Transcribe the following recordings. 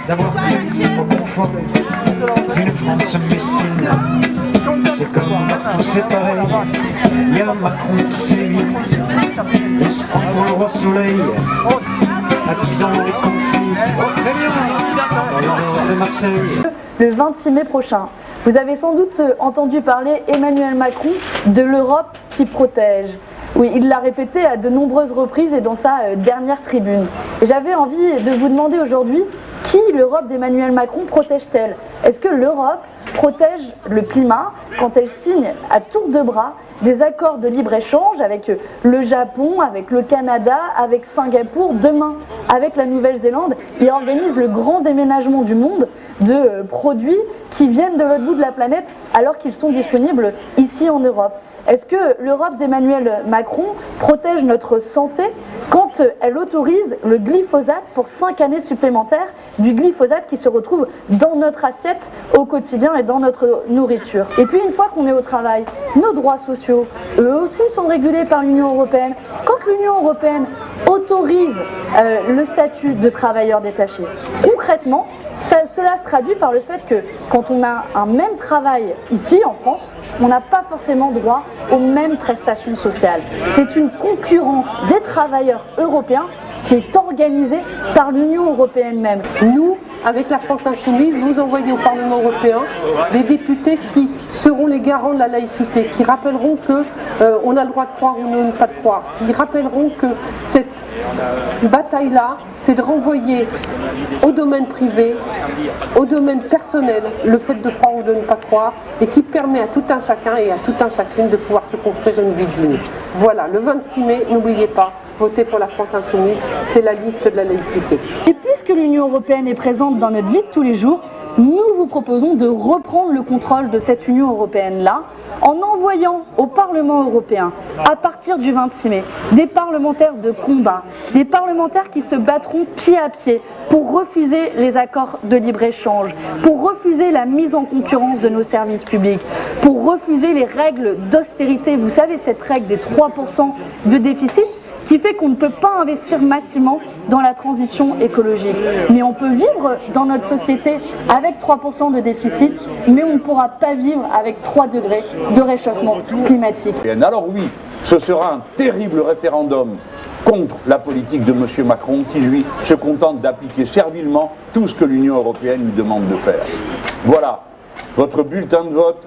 d'avoir pris au confort d'une France mesquine. C'est comme partout c'est pareil, il y a Macron qui sévit, il se prend pour le roi soleil, attisant les conflits dans le nord de Marseille. Le 26 mai prochain, vous avez sans doute entendu parler Emmanuel Macron de l'Europe qui protège. Oui, il l'a répété à de nombreuses reprises et dans sa dernière tribune. Et j'avais envie de vous demander aujourd'hui, qui l'Europe d'Emmanuel Macron protège-t-elle? Est-ce que l'Europe protège le climat quand elle signe à tour de bras des accords de libre-échange avec le Japon, avec le Canada, avec Singapour, demain avec la Nouvelle-Zélande, et organise le grand déménagement du monde de produits qui viennent de l'autre bout de la planète alors qu'ils sont disponibles ici en Europe? Est-ce que l'Europe d'Emmanuel Macron protège notre santé quand elle autorise le glyphosate pour 5 années supplémentaires, du glyphosate qui se retrouve dans notre assiette au quotidien et dans notre nourriture? Et puis une fois qu'on est au travail, nos droits sociaux, eux aussi sont régulés par l'Union européenne. Quand l'Union européenne autorise le statut de travailleur détaché, concrètement, cela se traduit par le fait que quand on a un même travail ici en France, on n'a pas forcément droit aux mêmes prestations sociales. C'est une concurrence des travailleurs européens qui est organisée par l'Union européenne même. Nous, avec la France Insoumise, vous envoyez au Parlement européen des députés qui seront les garants de la laïcité, qui rappelleront qu'on a le droit de croire ou ne pas de croire, qui rappelleront que cette bataille-là, c'est de renvoyer au domaine privé, au domaine personnel, le fait de croire ou de ne pas croire, et qui permet à tout un chacun et à tout un chacune de pouvoir se construire une vie digne. Voilà, le 26 mai, n'oubliez pas, votez pour la France Insoumise, c'est la liste de la laïcité. Et puisque l'Union européenne est présente dans notre vie de tous les jours, nous vous proposons de reprendre le contrôle de cette Union européenne-là en envoyant au Parlement européen, à partir du 26 mai, des parlementaires de combat, des parlementaires qui se battront pied à pied pour refuser les accords de libre-échange, pour refuser la mise en concurrence de nos services publics, pour refuser les règles d'austérité. Vous savez, cette règle des 3% de déficit qui fait qu'on ne peut pas investir massivement dans la transition écologique. Mais on peut vivre dans notre société avec 3% de déficit, mais on ne pourra pas vivre avec 3 degrés de réchauffement climatique. Alors oui, ce sera un terrible référendum contre la politique de M. Macron qui, lui, se contente d'appliquer servilement tout ce que l'Union européenne lui demande de faire. Voilà, votre bulletin de vote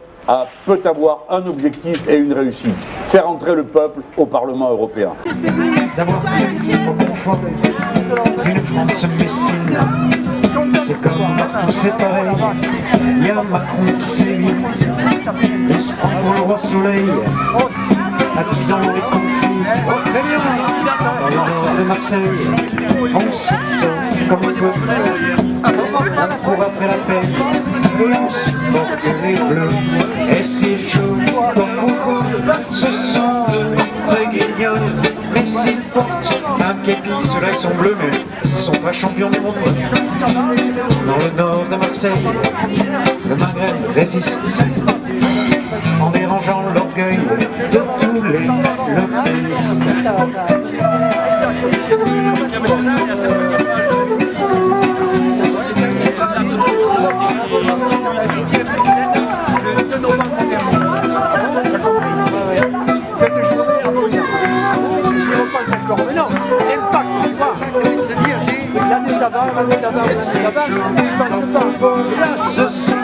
peut avoir un objectif et une réussite: faire entrer le peuple au Parlement européen. D'avoir pris au confort d'une France mesquine. C'est comme partout c'est pareil, il y a Macron qui sévit, il se prend pour le roi soleil, attisant les conflits dans le nord de Marseille. On s'en sort comme on peut, on court après la paix, et on supporte les bleus. Et ces jeux au football, ce sont de vrais guignols. Mais s'ils portent un képi, ceux-là ils sont bleus, mais ils sont pas champions du monde. Dans le nord de Marseille, le Maghreb résiste en dérangeant l'orgueil de tous les lobbyistes. Et ces jours, ce sont